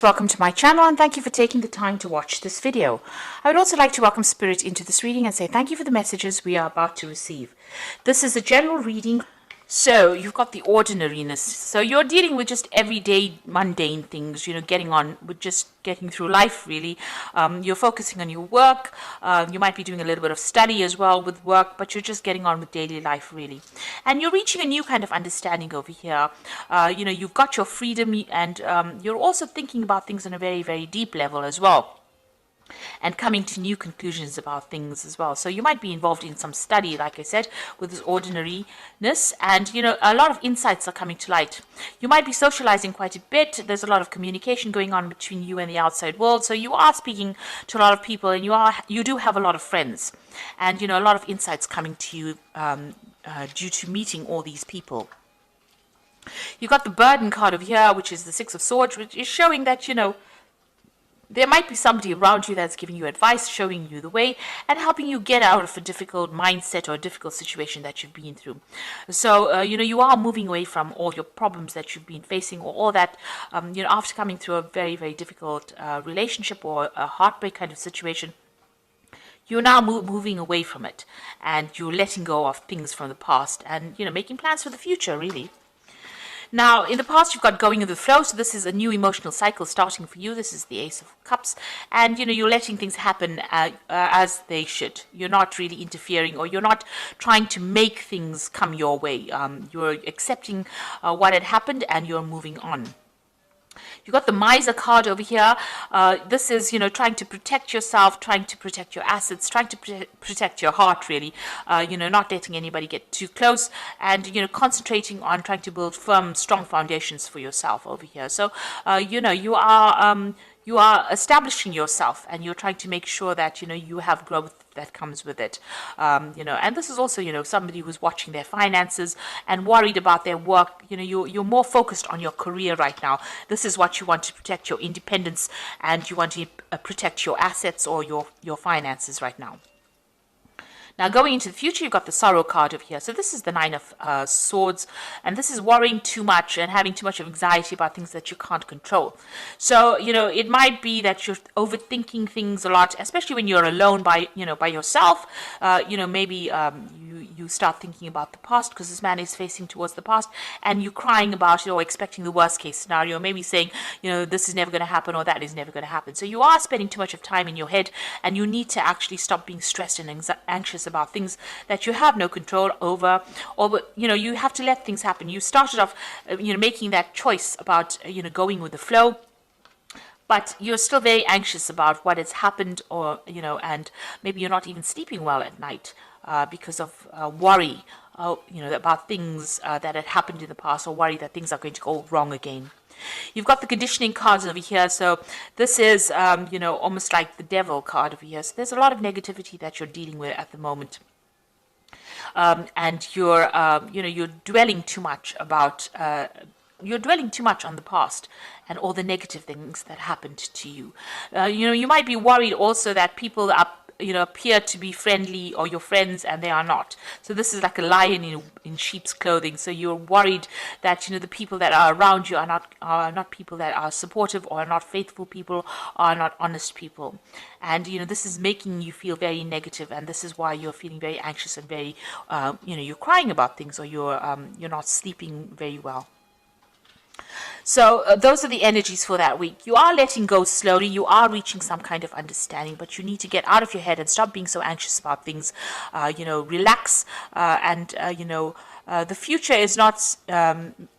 Welcome to my channel and thank you for taking the time to watch this video. I would also like to welcome Spirit into this reading and say thank you for the messages we are about to receive. This is a general reading. So you've got the ordinariness. So you're dealing with just everyday mundane things, getting on with just getting through life really. You're focusing on your work. You might be doing a little bit of study as well with work, but you're just getting on with daily life really. And you're reaching a new kind of understanding over here. You've got your freedom and you're also thinking about things on a very, very deep level as well, and coming to new conclusions about things as well. So you might be involved in some study, like I said, with this ordinariness, and a lot of insights are coming to light. You might be socializing quite a bit. There's a lot of communication going on between you and the outside world, so you are speaking to a lot of people, and you do have a lot of friends, and a lot of insights coming to you due to meeting all these people. You've got the burden card over here, which is the Six of Swords, which is showing that there might be somebody around you that's giving you advice, showing you the way, and helping you get out of a difficult mindset or a difficult situation that you've been through. So, you are moving away from all your problems that you've been facing, or all that, after coming through a very, very difficult relationship or a heartbreak kind of situation. You're now moving away from it, and you're letting go of things from the past and, making plans for the future, really. Now, in the past, you've got going with the flow, so this is a new emotional cycle starting for you. This is the Ace of Cups, and, you're letting things happen as they should. You're not really interfering, or you're not trying to make things come your way. You're accepting what had happened, and you're moving on. You've got the Miser card over here. This is, trying to protect yourself, trying to protect your assets, trying to protect your heart, really. Not letting anybody get too close, and, concentrating on trying to build firm, strong foundations for yourself over here. So, you are establishing yourself, and you're trying to make sure that, you have growth that comes with it. And this is also, somebody who's watching their finances and worried about their work. You're more focused on your career right now. This is what you want to protect, your independence, and you want to protect your assets or your finances right now. Now, going into the future, you've got the Sorrow card over here. So this is the Nine of Swords, and this is worrying too much and having too much of anxiety about things that you can't control. So, it might be that you're overthinking things a lot, especially when you're alone by yourself. Maybe you start thinking about the past, because this man is facing towards the past, and you're crying about it or expecting the worst case scenario, maybe saying, this is never going to happen or that is never going to happen. So you are spending too much of time in your head, and you need to actually stop being stressed and anxious about things that you have no control over, or you have to let things happen. You started off making that choice about going with the flow, but you're still very anxious about what has happened, or and maybe you're not even sleeping well at night because of worry about things that had happened in the past, or worry that things are going to go wrong again. You've got the conditioning cards over here. So this is, almost like the Devil card over here. So there's a lot of negativity that you're dealing with at the moment. And you're dwelling too much about, you're dwelling too much on the past and all the negative things that happened to you. You might be worried also that people are appear to be friendly, or your friends, and they are not. So this is like a lion in sheep's clothing. So you're worried that the people that are around you are not people that are supportive, or are not faithful people, or are not honest people. And this is making you feel very negative, and this is why you're feeling very anxious and very you're crying about things, or you're not sleeping very well. So those are the energies for that week. You are letting go slowly. You are reaching some kind of understanding, but you need to get out of your head and stop being so anxious about things. Relax, and the future is not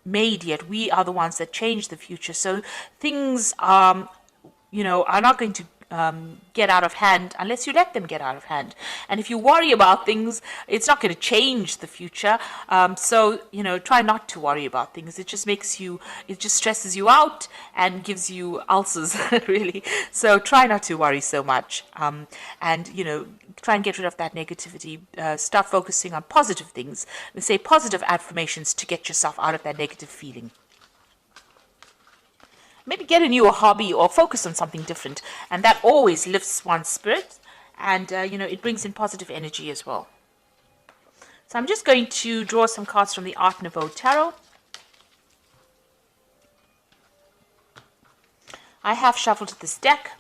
made yet. We are the ones that change the future. So things are not going to get out of hand unless you let them get out of hand. And if you worry about things, it's not going to change the future. So try not to worry about things. It just stresses you out and gives you ulcers really. So try not to worry so much, and try and get rid of that negativity. Start focusing on positive things, and say positive affirmations to get yourself out of that negative feeling. Maybe get a new hobby or focus on something different, and that always lifts one's spirit, and it brings in positive energy as well. So I'm just going to draw some cards from the Art Nouveau Tarot. I have shuffled this deck.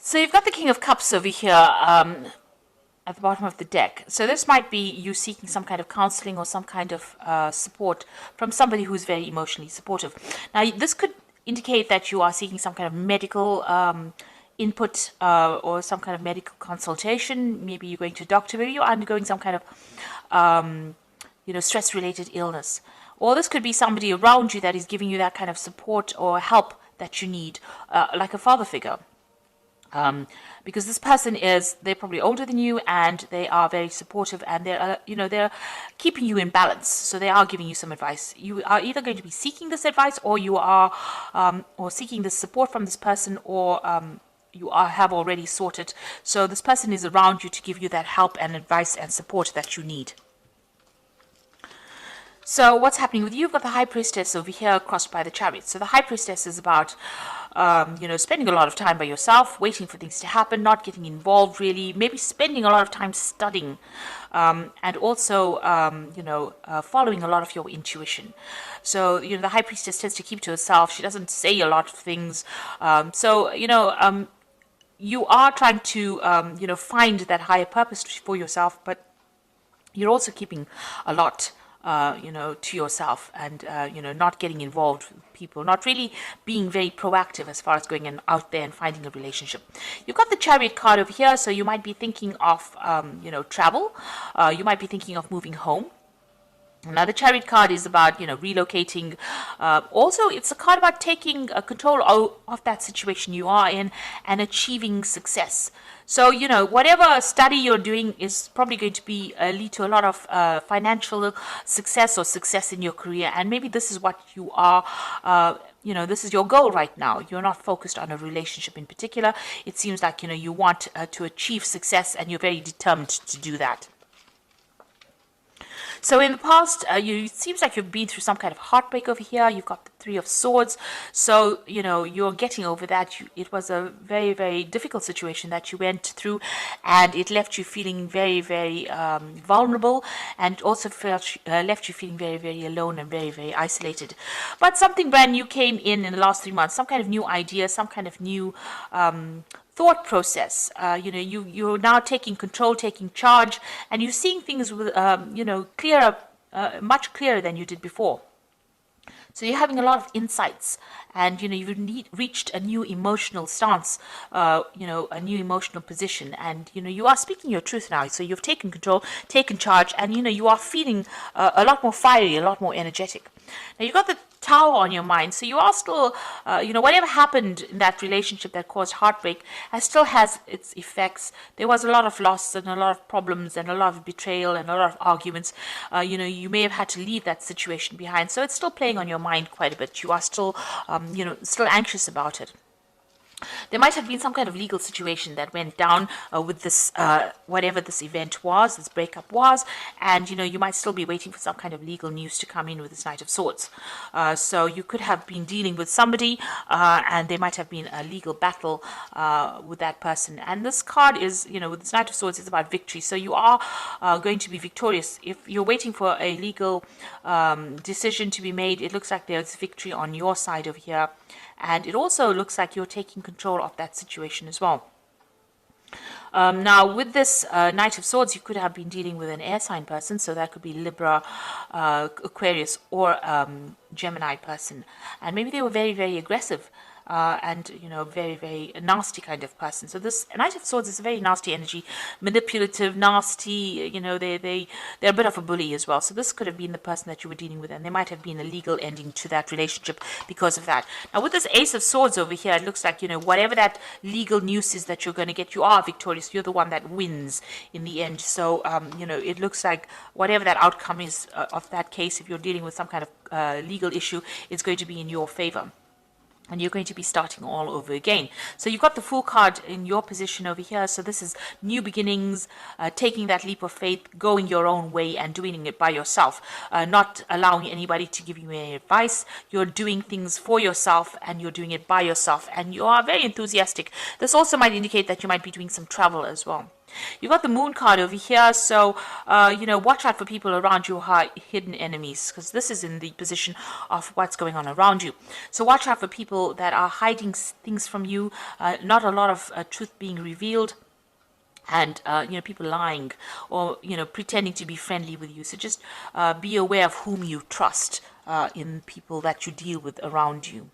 So you've got the King of Cups over here at the bottom of the deck. So this might be you seeking some kind of counseling or some kind of support from somebody who's very emotionally supportive. Now, this could indicate that you are seeking some kind of medical input or some kind of medical consultation. Maybe you're going to a doctor. Maybe you're undergoing some kind of stress-related illness. Or this could be somebody around you that is giving you that kind of support or help that you need, like a father figure. Because this person they're probably older than you and they are very supportive and they're keeping you in balance. So they are giving you some advice. You are either going to be seeking this advice or you are or seeking this support from this person, or have already sorted. So this person is around you to give you that help and advice and support that you need. So what's happening with you? You've got the High Priestess over here crossed by the Chariot. So the High Priestess is about, spending a lot of time by yourself, waiting for things to happen, not getting involved really, maybe spending a lot of time studying, and also, following a lot of your intuition. So, the High Priestess tends to keep to herself. She doesn't say a lot of things. You are trying to, find that higher purpose for yourself, but you're also keeping a lot to yourself and, not getting involved with people, not really being very proactive as far as going out there and finding a relationship. You've got the Chariot card over here, so you might be thinking of, travel. You might be thinking of moving home. Now, the Chariot card is about, relocating. Also, it's a card about taking control of that situation you are in and achieving success. So, whatever study you're doing is probably going to be lead to a lot of financial success or success in your career. And maybe this is what you are, this is your goal right now. You're not focused on a relationship in particular. It seems like, you want to achieve success and you're very determined to do that. So in the past, it seems like you've been through some kind of heartbreak over here. You've got the Three of Swords. So, you're getting over that. It was a very, very difficult situation that you went through, and it left you feeling very, very vulnerable, and also left you feeling very, very alone and very, very isolated. But something brand new came in the last 3 months, some kind of new idea, some kind of new thought process. You're now taking control, taking charge, and you're seeing things with, clearer, much clearer than you did before. So you're having a lot of insights, and you've reached a new emotional stance, a new emotional position, and you are speaking your truth now. So you've taken control, taken charge, and you are feeling a lot more fiery, a lot more energetic. Now you've got the Tower on your mind, so you are still, whatever happened in that relationship that caused heartbreak still has its effects. There was a lot of loss and a lot of problems and a lot of betrayal and a lot of arguments. You may have had to leave that situation behind, so it's still playing on your mind quite a bit. You are still, still anxious about it. There might have been some kind of legal situation that went down with this, whatever this event was, this breakup was, and you might still be waiting for some kind of legal news to come in with this Knight of Swords. So you could have been dealing with somebody, and there might have been a legal battle with that person. And this card is, with this Knight of Swords, it's about victory. So you are going to be victorious. If you're waiting for a legal decision to be made, it looks like there's victory on your side over here. And it also looks like you're taking control of that situation as well. Now, with this Knight of Swords, you could have been dealing with an air sign person. So that could be Libra, Aquarius, or Gemini person. And maybe they were very, very aggressive. And very, very nasty kind of person. So this Knight of Swords is a very nasty energy, manipulative, nasty. They're a bit of a bully as well. So this could have been the person that you were dealing with, and there might have been a legal ending to that relationship because of that. Now with this Ace of Swords over here, it looks like whatever that legal news is that you're going to get, you are victorious. You're the one that wins in the end. So it looks like whatever that outcome is of that case, if you're dealing with some kind of legal issue, it's going to be in your favor. and you're going to be starting all over again. So you've got the Fool card in your position over here. So this is new beginnings, taking that leap of faith, going your own way and doing it by yourself, not allowing anybody to give you any advice. You're doing things for yourself and you're doing it by yourself, and you are very enthusiastic. This also might indicate that you might be doing some travel as well. You've got the Moon card over here, so, watch out for people around you who are hidden enemies, because this is in the position of what's going on around you. So watch out for people that are hiding things from you, not a lot of truth being revealed, and, people lying or, pretending to be friendly with you. So just be aware of whom you trust in people that you deal with around you.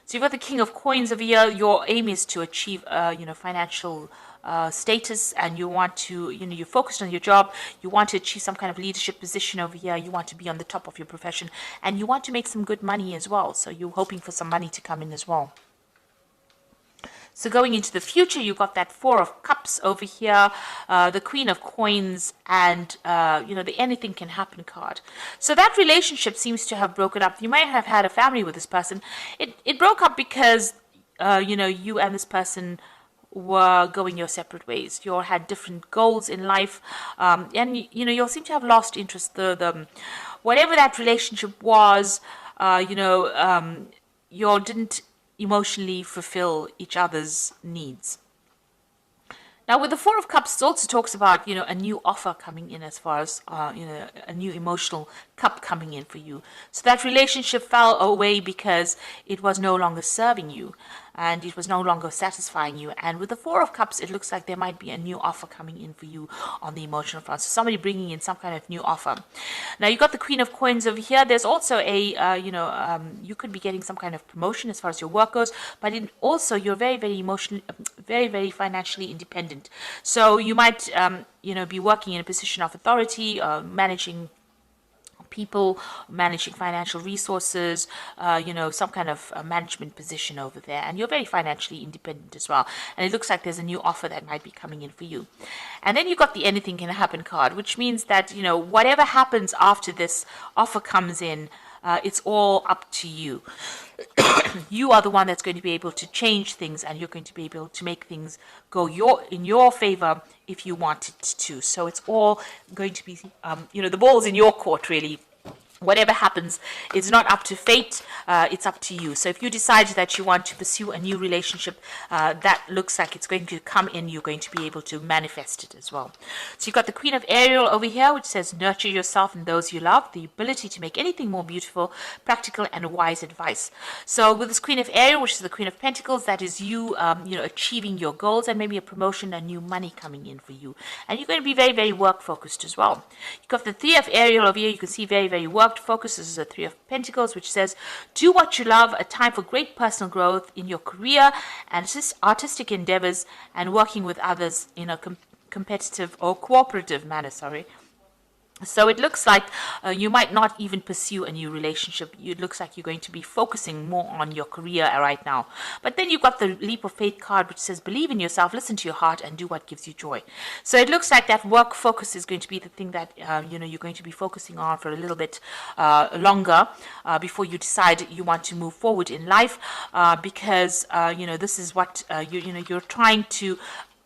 So you've got the King of Coins over here. Your aim is to achieve, financial status, and you want to, you're focused on your job. You want to achieve some kind of leadership position over here. You want to be on the top of your profession, and you want to make some good money as well. So you're hoping for some money to come in as well. So going into the future, you've got that Four of Cups over here, the Queen of Coins, and, the Anything Can Happen card. So that relationship seems to have broken up. You might have had a family with this person. It broke up because, you and this person were going your separate ways. You all had different goals in life, and, you'll seem to have lost interest. The whatever that relationship was, you all didn't emotionally fulfill each other's needs. Now, with the Four of Cups, it also talks about, a new offer coming in, as far as, a new emotional cup coming in for you. So that relationship fell away because it was no longer serving you and it was no longer satisfying you. And with the Four of Cups, it looks like there might be a new offer coming in for you on the emotional front. So somebody bringing in some kind of new offer. Now, you've got the Queen of Coins over here. There's also a, you could be getting some kind of promotion as far as your work goes, but also you're very, very emotionally, very, very financially independent. So you might, be working in a position of authority, managing people, managing financial resources, some kind of management position over there. And you're very financially independent as well. And it looks like there's a new offer that might be coming in for you. And then you've got the Anything Can Happen card, which means that, whatever happens after this offer comes in, it's all up to you. You are the one that's going to be able to change things, and you're going to be able to make things go in your favor if you want it to. So it's all going to be, the ball's in your court, really. Whatever happens, it's not up to fate, it's up to you. So if you decide that you want to pursue a new relationship, that looks like it's going to come in, you're going to be able to manifest it as well. So you've got the Queen of Ariel over here, which says, nurture yourself and those you love, the ability to make anything more beautiful, practical, and wise advice. So with this Queen of Ariel, which is the Queen of Pentacles, that is you, achieving your goals and maybe a promotion, a new money coming in for you. And you're going to be very, very work-focused as well. You've got the Three of Ariel over here, you can see very, very work focus. This is a Three of Pentacles, which says, do what you love, a time for great personal growth in your career and artistic endeavors, and working with others in a competitive or cooperative manner, So it looks like you might not even pursue a new relationship. It looks like you're going to be focusing more on your career right now. But then you've got the Leap of Faith card, which says, believe in yourself, listen to your heart, and do what gives you joy. So it looks like that work focus is going to be the thing that, you're going to be focusing on for a little bit longer before you decide you want to move forward in life, because, this is what, you're trying to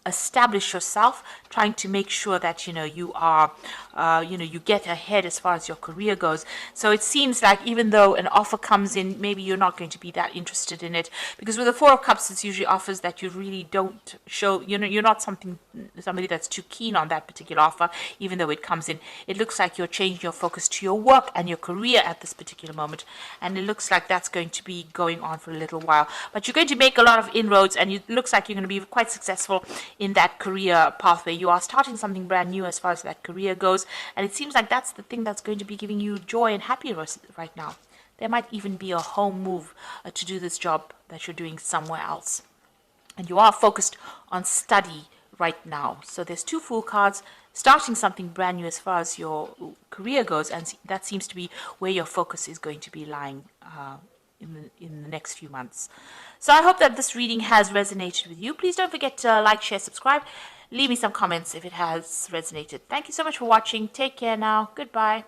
establish yourself, trying to make sure that you are you get ahead as far as your career goes. So it seems like even though an offer comes in, maybe you're not going to be that interested in it, because with the Four of Cups, it's usually offers that you really don't show, you're not somebody that's too keen on that particular offer, even though it comes in. It looks like you're changing your focus to your work and your career at this particular moment, and it looks like that's going to be going on for a little while. But you're going to make a lot of inroads, and it looks like you're going to be quite successful in that career pathway. You are starting something brand new as far as that career goes, and it seems like that's the thing that's going to be giving you joy and happiness right now. There might even be a home move to do this job that you're doing somewhere else, and you are focused on study right now. So there's two Fool cards, starting something brand new as far as your career goes, and that seems to be where your focus is going to be lying in the next few months. So I hope that this reading has resonated with you. Please don't forget to like, share, subscribe. Leave me some comments if it has resonated. Thank you so much for watching. Take care now. Goodbye.